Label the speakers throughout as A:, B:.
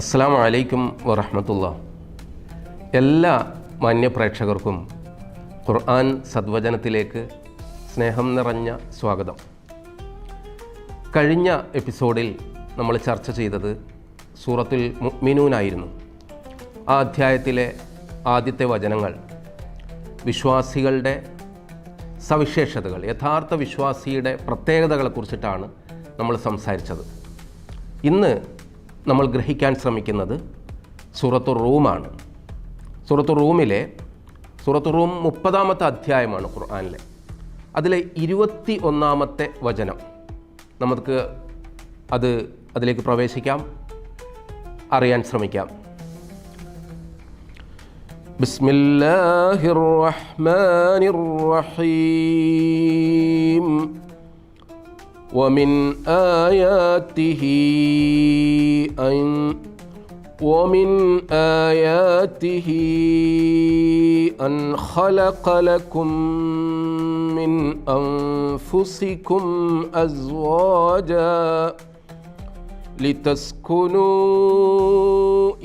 A: അസ്സലാമു അലൈക്കും വറഹ്മത്തുള്ളാഹി. എല്ലാ മാന്യപ്രേക്ഷകർക്കും ഖുർആൻ സദ്വചനത്തിലേക്ക് സ്നേഹം നിറഞ്ഞ സ്വാഗതം. കഴിഞ്ഞ എപ്പിസോഡിൽ നമ്മൾ ചർച്ച ചെയ്തത് സൂറത്തുൽ മുഅ്മിനൂൻ ആയിരുന്നു. ആ അധ്യായത്തിലെ ആദ്യത്തെ വചനങ്ങൾ വിശ്വാസികളുടെ സവിശേഷതകൾ, യഥാർത്ഥ വിശ്വാസിയുടെ പ്രത്യേകതകളെക്കുറിച്ചിട്ടാണ് നമ്മൾ സംസാരിച്ചത്. ഇന്ന് നമ്മൾ ഗ്രഹിക്കാൻ ശ്രമിക്കുന്നത് സൂറത്തു റൂമാണ്. സൂറത്തു റൂം 30-ാമത്തെ അധ്യായമാണ് ഖുർആനിലെ. അതിലെ 21-ാമത്തെ വചനം നമുക്ക് അതിലേക്ക് പ്രവേശിക്കാം, അറിയാൻ ശ്രമിക്കാം. ബിസ്മില്ലാഹിർ റഹ്മാനിർ റഹീം. ومن آياته أن خلق لكم من أنفسكم أزواجا لتسكنوا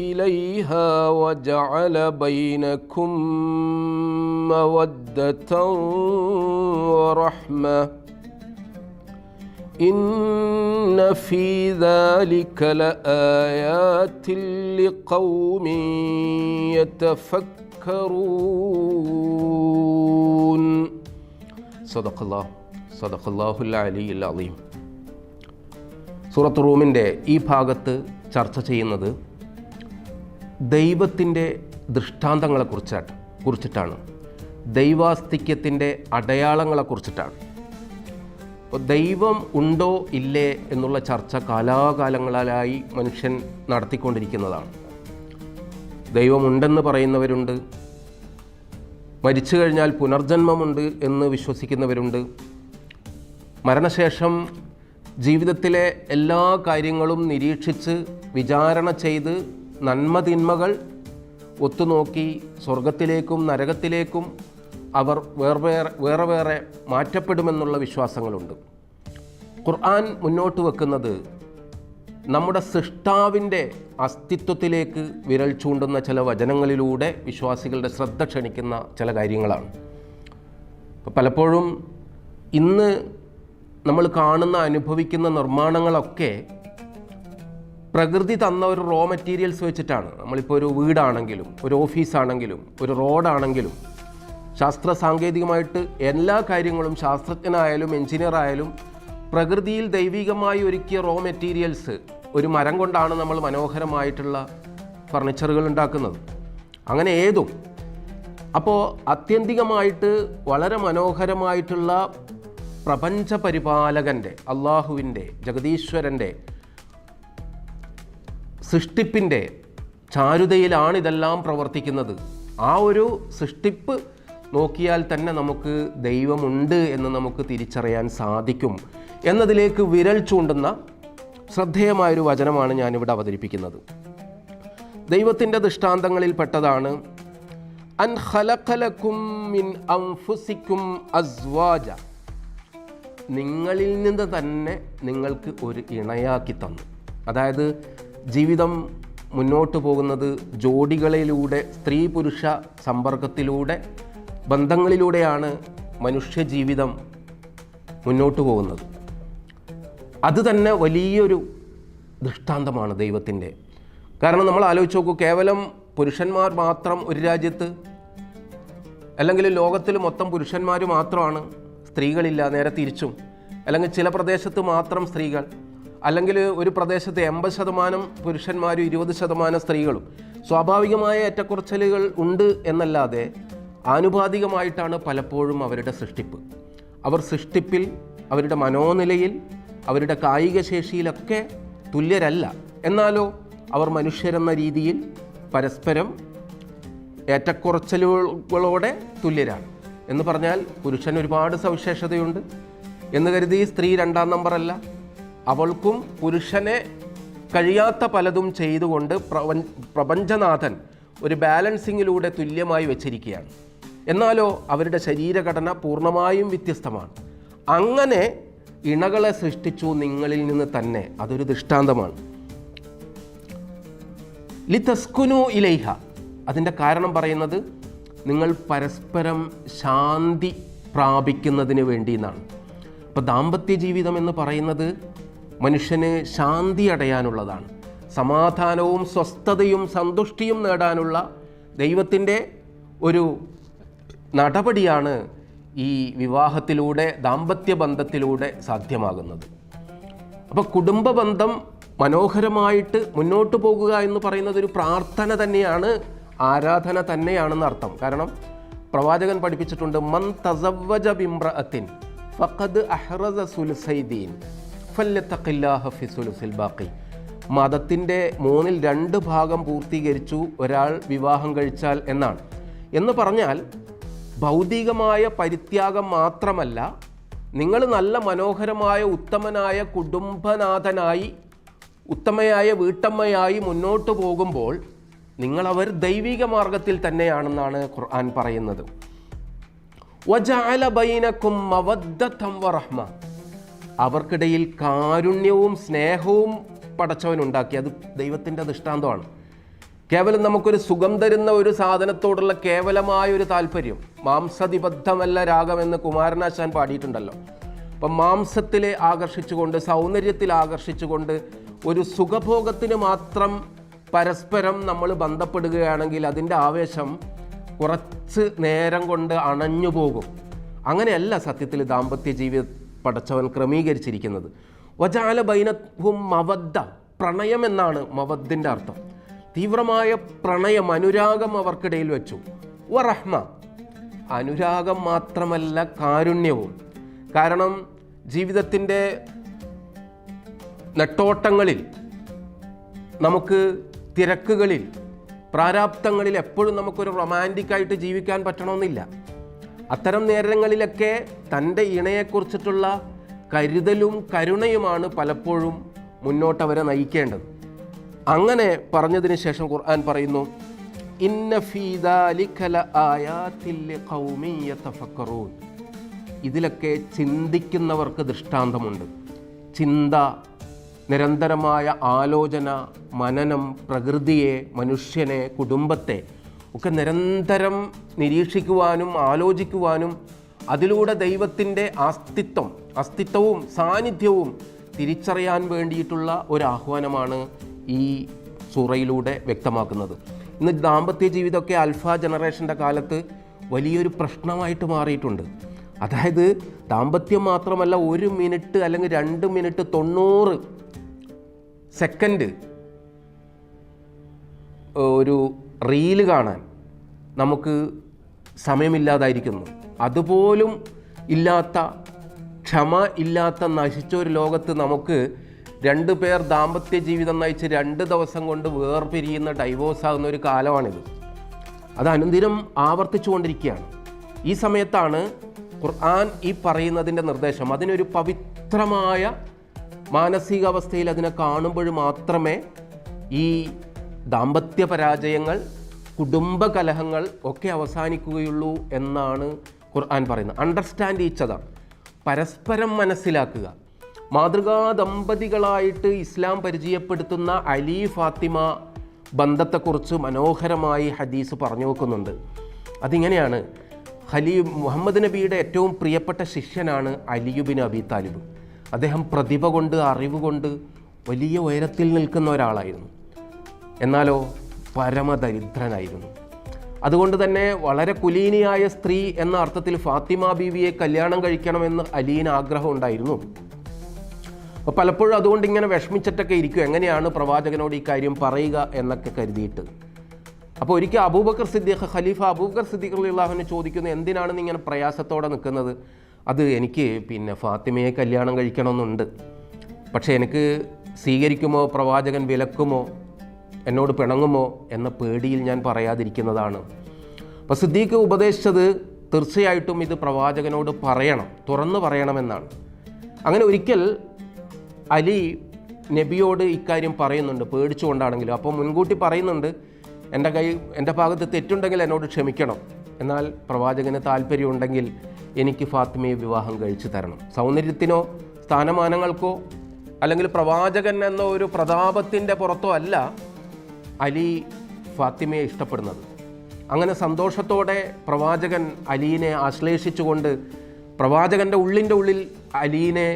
A: إليها وجعل بينكم مودة ورحمة إن في ذلك لآيات لقوم يتفكرون. صدق الله العلي العظيم. സൂറത്ത് റൂമിൻ്റെ ഈ ഭാഗത്ത് ചർച്ച ചെയ്യുന്നത് ദൈവത്തിൻ്റെ ദൃഷ്ടാന്തങ്ങളെക്കുറിച്ചിട്ടാണ്, ദൈവാസ്തിക്യത്തിൻ്റെ അടയാളങ്ങളെക്കുറിച്ചിട്ടാണ്. ദൈവം ഉണ്ടോ ഇല്ലേ എന്നുള്ള ചർച്ച കാലാകാലങ്ങളായി മനുഷ്യൻ നടത്തിക്കൊണ്ടിരിക്കുന്നതാണ്. ദൈവമുണ്ടെന്ന് പറയുന്നവരുണ്ട്, മരിച്ചു കഴിഞ്ഞാൽ പുനർജന്മമുണ്ട് എന്ന് വിശ്വസിക്കുന്നവരുണ്ട്, മരണശേഷം ജീവിതത്തിലെ എല്ലാ കാര്യങ്ങളും നിരീക്ഷിച്ച് വിചാരണ ചെയ്ത് നന്മതിന്മകൾ ഒത്തുനോക്കി സ്വർഗത്തിലേക്കും നരകത്തിലേക്കും അവർ വേറെ വേറെ മാറ്റപ്പെടുമെന്നുള്ള വിശ്വാസങ്ങളുണ്ട്. ഖുർആൻ മുന്നോട്ട് വെക്കുന്നത് നമ്മുടെ സൃഷ്ടാവിൻ്റെ അസ്തിത്വത്തിലേക്ക് വിരൽ ചൂണ്ടുന്ന ചില വചനങ്ങളിലൂടെ വിശ്വാസികളുടെ ശ്രദ്ധ ക്ഷണിക്കുന്ന ചില കാര്യങ്ങളാണ്. പലപ്പോഴും ഇന്ന് നമ്മൾ കാണുന്ന അനുഭവിക്കുന്ന നിർമ്മാണങ്ങളൊക്കെ പ്രകൃതി തന്ന ഒരു റോ മെറ്റീരിയൽസ് വെച്ചിട്ടാണ്. നമ്മളിപ്പോൾ ഒരു വീടാണെങ്കിലും ഒരു ഓഫീസാണെങ്കിലും ഒരു റോഡാണെങ്കിലും ശാസ്ത്ര സാങ്കേതികമായിട്ട് എല്ലാ കാര്യങ്ങളും ശാസ്ത്രജ്ഞനായാലും എഞ്ചിനീയർ ആയാലും പ്രകൃതിയിൽ ദൈവികമായി ഒരുക്കിയ റോ മെറ്റീരിയൽസ്, ഒരു മരം കൊണ്ടാണ് നമ്മൾ മനോഹരമായിട്ടുള്ള ഫർണിച്ചറുകൾ ഉണ്ടാക്കുന്നത്. അങ്ങനെ ഏതും. അപ്പോൾ ആത്യന്തികമായിട്ട് വളരെ മനോഹരമായിട്ടുള്ള പ്രപഞ്ച പരിപാലകൻ്റെ, അള്ളാഹുവിൻ്റെ, ജഗദീശ്വരൻ്റെ സൃഷ്ടിപ്പിൻ്റെ ചാരുതയിലാണ് ഇതെല്ലാം പ്രവർത്തിക്കുന്നത്. ആ ഒരു സൃഷ്ടിപ്പ് നോക്കിയാൽ തന്നെ നമുക്ക് ദൈവമുണ്ട് എന്ന് നമുക്ക് തിരിച്ചറിയാൻ സാധിക്കും എന്നതിലേക്ക് വിരൽ ചൂണ്ടുന്ന ശ്രദ്ധേയമായൊരു വചനമാണ് ഞാനിവിടെ അവതരിപ്പിക്കുന്നത്. ദൈവത്തിൻ്റെ ദൃഷ്ടാന്തങ്ങളിൽ പെട്ടതാണ് അൻ ഖലഖ ലക്കും മിൻ അൻഫുസിക്കും അസ്വാജ. നിങ്ങളിൽ നിന്ന് തന്നെ നിങ്ങൾക്ക് ഒരു ഇണയാക്കി തന്നു. അതായത് ജീവിതം മുന്നോട്ട് പോകുന്നത് ജോഡികളിലൂടെ, സ്ത്രീ പുരുഷ സമ്പർക്കത്തിലൂടെ, ബന്ധങ്ങളിലൂടെയാണ് മനുഷ്യജീവിതം മുന്നോട്ട് പോകുന്നത്. അത് തന്നെ വലിയൊരു ദൃഷ്ടാന്തമാണ് ദൈവത്തിൻ്റെ. കാരണം നമ്മൾ ആലോചിച്ച് നോക്കൂ, കേവലം പുരുഷന്മാർ മാത്രം ഒരു രാജ്യത്ത്, അല്ലെങ്കിൽ ലോകത്തിൽ മൊത്തം പുരുഷന്മാർ മാത്രമാണ്, സ്ത്രീകളില്ല, നേരെ തിരിച്ചും. അല്ലെങ്കിൽ ചില പ്രദേശത്ത് മാത്രം സ്ത്രീകൾ, അല്ലെങ്കിൽ ഒരു പ്രദേശത്ത് 80% പുരുഷന്മാരും 20% സ്ത്രീകളും. സ്വാഭാവികമായ ഏറ്റക്കുറച്ചിലുകൾ ഉണ്ട് എന്നല്ലാതെ ആനുപാതികമായിട്ടാണ് പലപ്പോഴും അവരുടെ സൃഷ്ടിപ്പ്. അവർ സൃഷ്ടിപ്പിൽ, അവരുടെ മനോനിലയിൽ, അവരുടെ കായിക ശേഷിയിലൊക്കെ തുല്യരല്ല. എന്നാലോ അവർ മനുഷ്യരെന്ന രീതിയിൽ പരസ്പരം ഏറ്റക്കുറച്ചിലുകളോടെ തുല്യരാണ്. എന്ന് പറഞ്ഞാൽ പുരുഷൻ ഒരുപാട് സവിശേഷതയുണ്ട് എന്ന് കരുതി സ്ത്രീ 2ാം നമ്പറല്ല. അവൾക്കും പുരുഷനെ കഴിയാത്ത പലതും ചെയ്തുകൊണ്ട് പ്രപഞ്ചനാഥൻ ഒരു ബാലൻസിങ്ങിലൂടെ തുല്യമായി വെച്ചിരിക്കുകയാണ്. എന്നാലോ അവരുടെ ശരീരഘടന പൂർണ്ണമായും വ്യത്യസ്തമാണ്. അങ്ങനെ ഇണകളെ സൃഷ്ടിച്ചു നിങ്ങളിൽ നിന്ന് തന്നെ. അതൊരു ദൃഷ്ടാന്തമാണ്. ലിതസ്കുനു ഇലൈഹ, അതിൻ്റെ കാരണം പറയുന്നത് നിങ്ങൾ പരസ്പരം ശാന്തി പ്രാപിക്കുന്നതിന് വേണ്ടി എന്നാണ്. അപ്പോൾ ദാമ്പത്യ ജീവിതം എന്ന് പറയുന്നത് മനുഷ്യന് ശാന്തി അടയാനുള്ളതാണ്, സമാധാനവും സ്വസ്ഥതയും സന്തുഷ്ടിയും നേടാനുള്ള ദൈവത്തിൻ്റെ ഒരു നടപടിയാണ് ഈ വിവാഹത്തിലൂടെ, ദാമ്പത്യ ബന്ധത്തിലൂടെ സാധ്യമാകുന്നത്. അപ്പോൾ കുടുംബ ബന്ധം മനോഹരമായിട്ട് മുന്നോട്ട് പോകുക എന്ന് പറയുന്നത് ഒരു പ്രാർത്ഥന തന്നെയാണ്, ആരാധന തന്നെയാണെന്ന് അർത്ഥം. കാരണം പ്രവാചകൻ പഠിപ്പിച്ചിട്ടുണ്ട്, മൻ തസവ്വജ ബിംറഅത്തിൻ ഫഖദ് അഹ്റസ സുലുസൈദീൻ ഫല്യത്തഖില്ലാഹ ഫി സുലുസിൽ ബാഖി. മതത്തിൻ്റെ 2/3 ഭാഗം പൂർത്തീകരിച്ചു ഒരാൾ വിവാഹം കഴിച്ചാൽ എന്നാണ്. എന്ന് പറഞ്ഞാൽ ഭൗതികമായ പരിത്യാഗം മാത്രമല്ല, നിങ്ങൾ നല്ല മനോഹരമായ ഉത്തമനായ കുടുംബനാഥനായി, ഉത്തമയായ വീട്ടമ്മയായി മുന്നോട്ട് പോകുമ്പോൾ നിങ്ങളവർ ദൈവിക മാർഗത്തിൽ തന്നെയാണെന്നാണ് ഖുർആൻ പറയുന്നത്. വജഅല ബൈനകും മവദ്ദതൻ വറഹ്മ, അവർക്കിടയിൽ കാരുണ്യവും സ്നേഹവും പടച്ചവനുണ്ടാക്കി. അത് ദൈവത്തിൻ്റെ ദൃഷ്ടാന്തമാണ്. കേവലം നമുക്കൊരു സുഖം തരുന്ന ഒരു സാധനത്തോടുള്ള കേവലമായ ഒരു താല്പര്യം, മാംസതിബദ്ധമല്ല രാഗമെന്ന് കുമാരനാശാൻ പാടിയിട്ടുണ്ടല്ലോ. അപ്പം മാംസത്തിൽ ആകർഷിച്ചുകൊണ്ട്, സൗന്ദര്യത്തിൽ ആകർഷിച്ചുകൊണ്ട് ഒരു സുഖഭോഗത്തിന് മാത്രം പരസ്പരം നമ്മൾ ബന്ധപ്പെടുകയാണെങ്കിൽ അതിൻ്റെ ആവേശം കുറച്ച് നേരം കൊണ്ട് അണഞ്ഞു പോകും. അങ്ങനെയല്ല സത്യത്തിൽ ദാമ്പത്യ ജീവിതം പടച്ചവൻ ക്രമീകരിച്ചിരിക്കുന്നത്. വജഅല ബൈനഹും മവദ്ദ, പ്രണയം എന്നാണ് മവദ്ദിൻ്റെ അർത്ഥം. തീവ്രമായ പ്രണയം, അനുരാഗം അവർക്കിടയിൽ വെച്ചു. വറഹ്മ, അനുരാഗം മാത്രമല്ല കാരുണ്യവും. കാരണം ജീവിതത്തിൻ്റെ നെട്ടോട്ടങ്ങളിൽ, നമുക്ക് തിരക്കുകളിൽ, പ്രാരാബ്ദങ്ങളിൽ എപ്പോഴും നമുക്കൊരു റൊമാൻറ്റിക്കായിട്ട് ജീവിക്കാൻ പറ്റണമെന്നില്ല. അത്തരം നേരങ്ങളിലൊക്കെ തൻ്റെ ഇണയെക്കുറിച്ചിട്ടുള്ള കരുതലും കരുണയുമാണ് പലപ്പോഴും മുന്നോട്ടവരെ നയിക്കേണ്ടത്. അങ്ങനെ പറഞ്ഞതിന് ശേഷം ഖുർആൻ പറയുന്നു, ഇന്ന ഫീ ദാലിക ലആയാതിൻ ലിഖൗമിൻ യതഫക്കറൂൻ, ഇതിലൊക്കെ ചിന്തിക്കുന്നവർക്ക് ദൃഷ്ടാന്തമുണ്ട്. ചിന്ത, നിരന്തരമായ ആലോചന, മനനം, പ്രകൃതിയെ, മനുഷ്യനെ, കുടുംബത്തെ ഒക്കെ നിരന്തരം നിരീക്ഷിക്കുവാനും ആലോചിക്കുവാനും അതിലൂടെ ദൈവത്തിൻ്റെ അസ്തിത്വവും സാന്നിധ്യവും തിരിച്ചറിയാൻ വേണ്ടിയിട്ടുള്ള ഒരു ആഹ്വാനമാണ് ഈ സൂറയിലൂടെ വ്യക്തമാക്കുന്നത്. ഇന്ന് ദാമ്പത്യ ജീവിതമൊക്കെ അൽഫ ജനറേഷൻ്റെ കാലത്ത് വലിയൊരു പ്രശ്നമായിട്ട് മാറിയിട്ടുണ്ട്. അതായത് ദാമ്പത്യം മാത്രമല്ല, 1 മിനിറ്റ് അല്ലെങ്കിൽ 2 മിനിറ്റ് 90 സെക്കൻഡ് ഒരു റീല് കാണാൻ നമുക്ക് സമയമില്ലാതായിരിക്കുന്നു. അതുപോലും ഇല്ലാത്ത, ക്ഷമ ഇല്ലാത്ത നശിച്ച ഒരു ലോകത്ത് നമുക്ക് 2 പേർ ദാമ്പത്യ ജീവിതം നയിച്ച് 2 ദിവസം കൊണ്ട് വേർപിരിയുന്ന, ഡൈവോഴ്സ് ആകുന്ന ഒരു കാലമാണിത്. അത് അനുദിനം ആവർത്തിച്ചു കൊണ്ടിരിക്കുകയാണ്. ഈ സമയത്താണ് ഖുർആൻ ഈ പറയുന്നതിൻ്റെ നിർദ്ദേശം. അതിനൊരു പവിത്രമായ മാനസികാവസ്ഥയിൽ അതിനെ കാണുമ്പോൾ മാത്രമേ ഈ ദാമ്പത്യ പരാജയങ്ങൾ, കുടുംബ കലഹങ്ങൾ ഒക്കെ അവസാനിക്കുകയുള്ളൂ എന്നാണ് ഖുർആൻ പറയുന്നത്. അണ്ടർസ്റ്റാൻഡ് ഈച്ച് അതർ, പരസ്പരം മനസ്സിലാക്കുക. മാതൃകാ ദമ്പതികളായിട്ട് ഇസ്ലാം പരിചയപ്പെടുത്തുന്ന അലി ഫാത്തിമ ബന്ധത്തെക്കുറിച്ച് മനോഹരമായി ഹദീസ് പറഞ്ഞു വെക്കുന്നുണ്ട്. അതിങ്ങനെയാണ്, മുഹമ്മദ് നബിയുടെ ഏറ്റവും പ്രിയപ്പെട്ട ശിഷ്യനാണ് അലിയുബിൻ അബി താലിബ്. അദ്ദേഹം പ്രതിഭ കൊണ്ട്, അറിവ് കൊണ്ട് വലിയ ഉയരത്തിൽ നിൽക്കുന്ന ഒരാളായിരുന്നു. എന്നാലോ പരമദരിദ്രനായിരുന്നു. അതുകൊണ്ട് തന്നെ വളരെ കുലീനിയായ സ്ത്രീ എന്ന അർത്ഥത്തിൽ ഫാത്തിമ ബീവിയെ കല്യാണം കഴിക്കണമെന്ന് അലീന് ആഗ്രഹം ഉണ്ടായിരുന്നു. അപ്പോൾ പലപ്പോഴും അതുകൊണ്ട് ഇങ്ങനെ വിഷമിച്ചിട്ടൊക്കെ ഇരിക്കും, എങ്ങനെയാണ് പ്രവാചകനോട് ഈ കാര്യം പറയുക എന്നൊക്കെ കരുതിയിട്ട്. അപ്പോൾ ഒരിക്കൽ അബൂബക്കർ സിദ്ദീഖ്, ഖലീഫ അബൂബക്കർ സിദ്ദീഖ് റളിയല്ലാഹു ചോദിക്കുന്നു, എന്തിനാണ് നീ ഇങ്ങനെ പ്രയാസത്തോടെ നിൽക്കുന്നത്? അത് എനിക്ക് ഫാത്തിമയെ കല്യാണം കഴിക്കണമെന്നുണ്ട്, പക്ഷേ എനിക്ക് സ്വീകരിക്കുമോ, പ്രവാചകൻ വിലക്കുമോ, എന്നോട് പിണങ്ങുമോ എന്ന പേടിയിൽ ഞാൻ പറയാതിരിക്കുന്നതാണ്. അപ്പോൾ സിദ്ദീഖ് ഉപദേശിച്ചത് തീർച്ചയായിട്ടും ഇത് പ്രവാചകനോട് പറയണം, തുറന്നു പറയണമെന്നാണ്. അങ്ങനെ ഒരിക്കൽ അലി നബിയോട് ഇക്കാര്യം പറയുന്നുണ്ട്, പേടിച്ചുകൊണ്ടാണെങ്കിലും. അപ്പോൾ മുൻകൂട്ടി പറയുന്നുണ്ട്, എൻ്റെ ഭാഗത്ത് തെറ്റുണ്ടെങ്കിൽ എന്നോട് ക്ഷമിക്കണം, എന്നാൽ പ്രവാചകന് താല്പര്യമുണ്ടെങ്കിൽ എനിക്ക് ഫാത്തിമയെ വിവാഹം കഴിച്ചു തരണം. സൗന്ദര്യത്തിനോ സ്ഥാനമാനങ്ങൾക്കോ അല്ലെങ്കിൽ പ്രവാചകൻ എന്ന ഒരു പ്രതാപത്തിൻ്റെ പുറത്തോ അല്ല, അലി ഫാത്തിമയെ ഇഷ്ടപ്പെടുന്നത്. അങ്ങനെ സന്തോഷത്തോടെ പ്രവാചകൻ അലീനെ ആശ്ലേഷിച്ചുകൊണ്ട് പ്രവാചകൻ്റെ ഉള്ളിൽ അലീനെ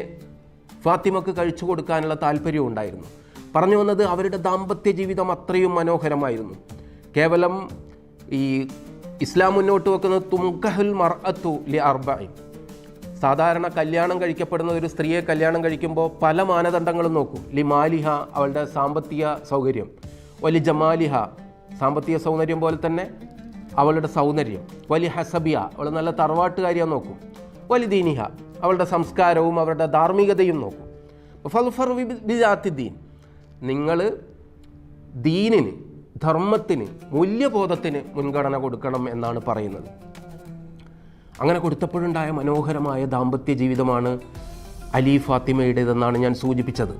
A: ഫാത്തിമക്ക് കഴിച്ചു കൊടുക്കാനുള്ള താല്പര്യവും ഉണ്ടായിരുന്നു. പറഞ്ഞു വന്നത് അവരുടെ ദാമ്പത്യ ജീവിതം അത്രയും മനോഹരമായിരുന്നു. കേവലം ഈ ഇസ്ലാം മുന്നോട്ട് വെക്കുന്നത് തുംകഹുൽ മർഅത്തു ലി അർബഇൻ. സാധാരണ കല്യാണം കഴിക്കപ്പെടുന്ന ഒരു സ്ത്രീയെ കല്യാണം കഴിക്കുമ്പോൾ പല മാനദണ്ഡങ്ങളും നോക്കും. ലി മാലിഹ, അവളുടെ സാമ്പത്തിക സൗകര്യം. വലി ജമാലിഹ, സാമ്പത്തിക സൗന്ദര്യം പോലെ തന്നെ അവളുടെ സൗന്ദര്യം. വലി ഹസബിയ, അവൾ നല്ല തറവാട്ടുകാരിയാൻ നോക്കും. വലി ദീനിഹ, അവളുടെ സംസ്കാരവും അവരുടെ ധാർമ്മികതയും നോക്കും. ഫൽഫർ ബിദാത്തി ദീൻ, നിങ്ങൾ ദീനിന്, ധർമ്മത്തിന്, മൂല്യബോധത്തിന് മുൻഗണന കൊടുക്കണം എന്നാണ് പറയുന്നത്. അങ്ങനെ കൊടുത്തപ്പോഴുണ്ടായ മനോഹരമായ ദാമ്പത്യ ജീവിതമാണ് അലി ഫാത്തിമയുടേതെന്നാണ് ഞാൻ സൂചിപ്പിച്ചത്.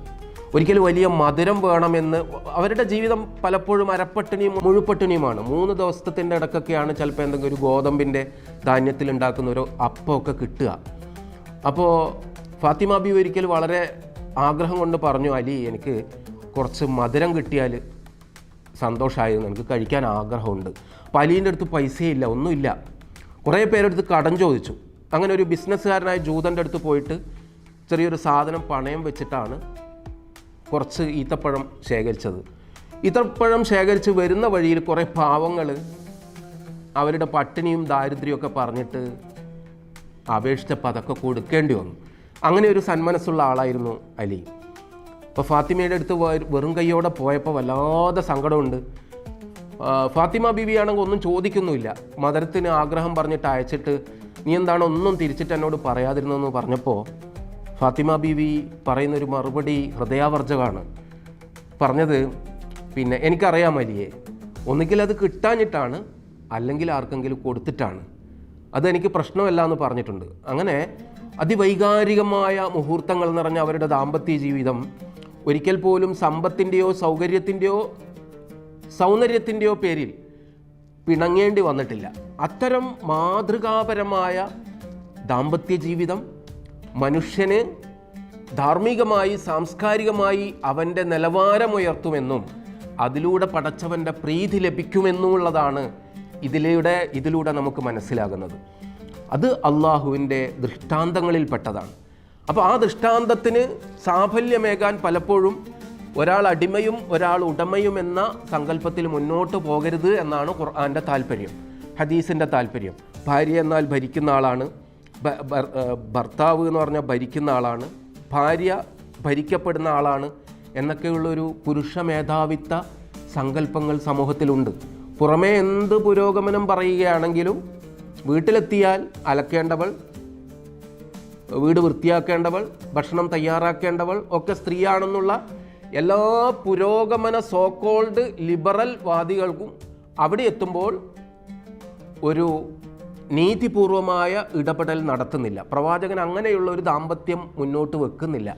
A: ഒരിക്കലും വലിയ മധുരം വേണമെന്ന് അവരുടെ ജീവിതം പലപ്പോഴും അരപ്പട്ടിണിയും മുഴുപ്പട്ടിണിയുമാണ്. 3 ദിവസത്തിൻ്റെ ഇടയ്ക്കൊക്കെയാണ് ചിലപ്പോൾ എന്തെങ്കിലും ഒരു ഗോതമ്പിൻ്റെ ധാന്യത്തിൽ ഉണ്ടാക്കുന്ന ഒരു അപ്പമൊക്കെ കിട്ടുക. അപ്പോൾ ഫാത്തിമ ബി ഒരിക്കൽ വളരെ ആഗ്രഹം കൊണ്ട് പറഞ്ഞു, അലി എനിക്ക് കുറച്ച് മധുരം കിട്ടിയാൽ സന്തോഷമായിരുന്നു, എനിക്ക് കഴിക്കാൻ ആഗ്രഹമുണ്ട്. അപ്പോൾ അലീൻ്റെ അടുത്ത് പൈസയില്ല, ഒന്നുമില്ല. കുറേ പേരെടുത്ത് കടം ചോദിച്ചു. അങ്ങനെ ഒരു ബിസിനസ്സുകാരനായ ജൂതൻ്റെ അടുത്ത് പോയിട്ട് ചെറിയൊരു സാധനം പണയം വെച്ചിട്ടാണ് കുറച്ച് ഈത്തപ്പഴം ശേഖരിച്ചത്. ഈത്തപ്പഴം ശേഖരിച്ച് വരുന്ന വഴിയിൽ കുറേ പാവങ്ങൾ അവരുടെ പട്ടിണിയും ദാരിദ്ര്യമൊക്കെ പറഞ്ഞിട്ട് അപേക്ഷിച്ചപ്പോൾ അതൊക്കെ കൊടുക്കേണ്ടി വന്നു. അങ്ങനെ ഒരു സന്മനസ്സുള്ള ആളായിരുന്നു അലി. അപ്പോൾ ഫാത്തിമയുടെ അടുത്ത് വെറും കൈയോടെ പോയപ്പോൾ വല്ലാതെ സങ്കടമുണ്ട്. ഫാത്തിമ ബീവിയാണെങ്കിൽ ഒന്നും ചോദിക്കുന്നുമില്ല. മദരത്തിന് ആഗ്രഹം പറഞ്ഞിട്ട് അയച്ചിട്ട് നീ എന്താണ് ഒന്നും തിരിച്ചിട്ട് എന്നോട് പറയാതിരുന്നതെന്ന് പറഞ്ഞപ്പോൾ ഫാത്തിമ ബീവി പറയുന്നൊരു മറുപടി ഹൃദയാവർജകമാണ്. പറഞ്ഞത്, പിന്നെ എനിക്കറിയാം അലിയെ, ഒന്നുകിൽ അത് കിട്ടാഞ്ഞിട്ടാണ്, അല്ലെങ്കിൽ ആർക്കെങ്കിലും കൊടുത്തിട്ടാണ്. അതെനിക്ക് പ്രശ്നമല്ല എന്ന് പറഞ്ഞിട്ടുണ്ട്. അങ്ങനെ അതിവൈകാരികമായ മുഹൂർത്തങ്ങൾ നിറഞ്ഞ അവരുടെ ദാമ്പത്യ ജീവിതം ഒരിക്കൽ പോലും സമ്പത്തിൻ്റെയോ സൗന്ദര്യത്തിൻ്റെയോ പേരിൽ പിണങ്ങേണ്ടി വന്നിട്ടില്ല. അത്തരം മാതൃകാപരമായ ദാമ്പത്യ ജീവിതം മനുഷ്യന് ധാർമ്മികമായി, സാംസ്കാരികമായി അവൻ്റെ നിലവാരമുയർത്തുമെന്നും അതിലൂടെ പടച്ചവൻ്റെ പ്രീതി ലഭിക്കുമെന്നുമുള്ളതാണ് ഇതിലൂടെ നമുക്ക് മനസ്സിലാകുന്നത്. അത് അള്ളാഹുവിൻ്റെ ദൃഷ്ടാന്തങ്ങളിൽപ്പെട്ടതാണ്. അപ്പോൾ ആ ദൃഷ്ടാന്തത്തിന് സാഫല്യമേകാൻ പലപ്പോഴും ഒരാൾ അടിമയും ഒരാൾ ഉടമയും എന്ന സങ്കല്പത്തിൽ മുന്നോട്ട് പോകരുത് എന്നാണ് ഖുർആൻ്റെ താല്പര്യം, ഹദീസിൻ്റെ താല്പര്യം. ഭാര്യ എന്നാൽ ഭരിക്കുന്ന ആളാണ്, ഭർത്താവ് എന്ന് പറഞ്ഞാൽ ഭരിക്കുന്ന ആളാണ്, ഭാര്യ ഭരിക്കപ്പെടുന്ന ആളാണ് എന്നൊക്കെയുള്ളൊരു പുരുഷ മേധാവിത്വ സങ്കല്പങ്ങൾ സമൂഹത്തിലുണ്ട്. പുറമേ എന്ത് പുരോഗമനം പറയുകയാണെങ്കിലും വീട്ടിലെത്തിയാൽ അലക്കേണ്ടവൾ, വീട് വൃത്തിയാക്കേണ്ടവൾ, ഭക്ഷണം തയ്യാറാക്കേണ്ടവൾ ഒക്കെ സ്ത്രീയാണെന്നുള്ള എല്ലാ പുരോഗമന സോക്കോൾഡ് ലിബറൽ വാദികൾക്കും അവിടെ എത്തുമ്പോൾ ഒരു നീതിപൂർവമായ ഇടപെടൽ നടത്തുന്നില്ല. പ്രവാചകൻ അങ്ങനെയുള്ള ഒരു ദാമ്പത്യം മുന്നോട്ട് വെക്കുന്നില്ല.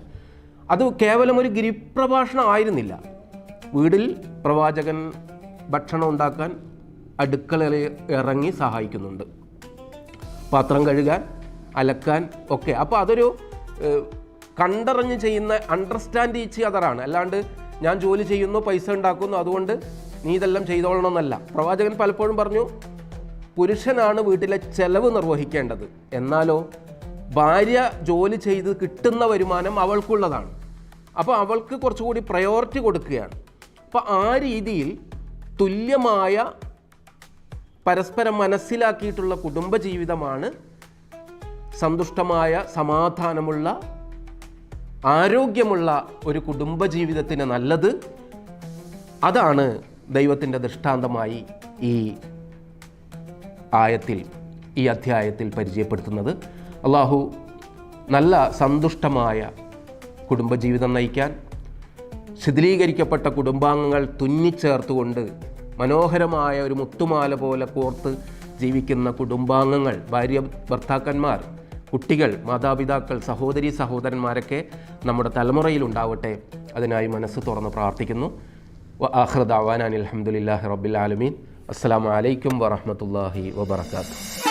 A: അത് കേവലം ഒരു ഗിരിപ്രഭാഷണം ആയിരുന്നില്ല. വീട്ടിൽ പ്രവാചകൻ ഭക്ഷണം ഉണ്ടാക്കാൻ അടുക്കളയിൽ ഇറങ്ങി സഹായിക്കുന്നുണ്ട്, പാത്രം കഴുകാൻ, അലക്കാൻ ഒക്കെ. അപ്പോൾ അതൊരു കണ്ടറിഞ്ഞ് ചെയ്യുന്ന, അണ്ടർസ്റ്റാൻഡ് ഈച്ച് അതറാണ്. അല്ലാണ്ട് ഞാൻ ജോലി ചെയ്യുന്നു, പൈസ ഉണ്ടാക്കുന്നു, അതുകൊണ്ട് നീ ഇതെല്ലാം ചെയ്തോളണമെന്നല്ല. പ്രവാചകൻ പലപ്പോഴും പറഞ്ഞു, പുരുഷനാണ് വീട്ടിലെ ചെലവ് നിർവഹിക്കേണ്ടത്, എന്നാലോ ഭാര്യ ജോലി ചെയ്ത് കിട്ടുന്ന വരുമാനം അവൾക്കുള്ളതാണ്. അപ്പോൾ അവൾക്ക് കുറച്ചുകൂടി പ്രയോറിറ്റി കൊടുക്കുകയാണ്. അപ്പോൾ ആ രീതിയിൽ തുല്യമായ പരസ്പരം മനസ്സിലാക്കിയിട്ടുള്ള കുടുംബജീവിതമാണ് സന്തുഷ്ടമായ, സമാധാനമുള്ള, ആരോഗ്യമുള്ള ഒരു കുടുംബജീവിതത്തിന് നല്ലത്. അതാണ് ദൈവത്തിൻ്റെ ദൃഷ്ടാന്തമായി ഈ അധ്യായത്തിൽ പരിചയപ്പെടുത്തുന്നത്. അള്ളാഹു നല്ല സന്തുഷ്ടമായ കുടുംബജീവിതം നയിക്കാൻ, ശിഥിലീകരിക്കപ്പെട്ട കുടുംബാംഗങ്ങൾ തുന്നിച്ചേർത്തുകൊണ്ട് മനോഹരമായ ഒരു മുത്തുമാല പോലെ കോർത്ത് ജീവിക്കുന്ന കുടുംബാംഗങ്ങൾ, ഭാര്യ ഭർത്താക്കന്മാർ, കുട്ടികൾ, മാതാപിതാക്കൾ, സഹോദരി സഹോദരന്മാരൊക്കെ നമ്മുടെ തലമുറയിൽ ഉണ്ടാവട്ടെ. അതിനായി മനസ്സ് തുറന്ന് പ്രാർത്ഥിക്കുന്നു. ആഖിറു ദഅ്വാനാ അൽഹംദുലില്ലാഹി റബ്ബിൽ ആലമീൻ. അസ്സലാമു അലൈക്കും വറഹ്മത്തുള്ളാഹി വബറകാതുഹു.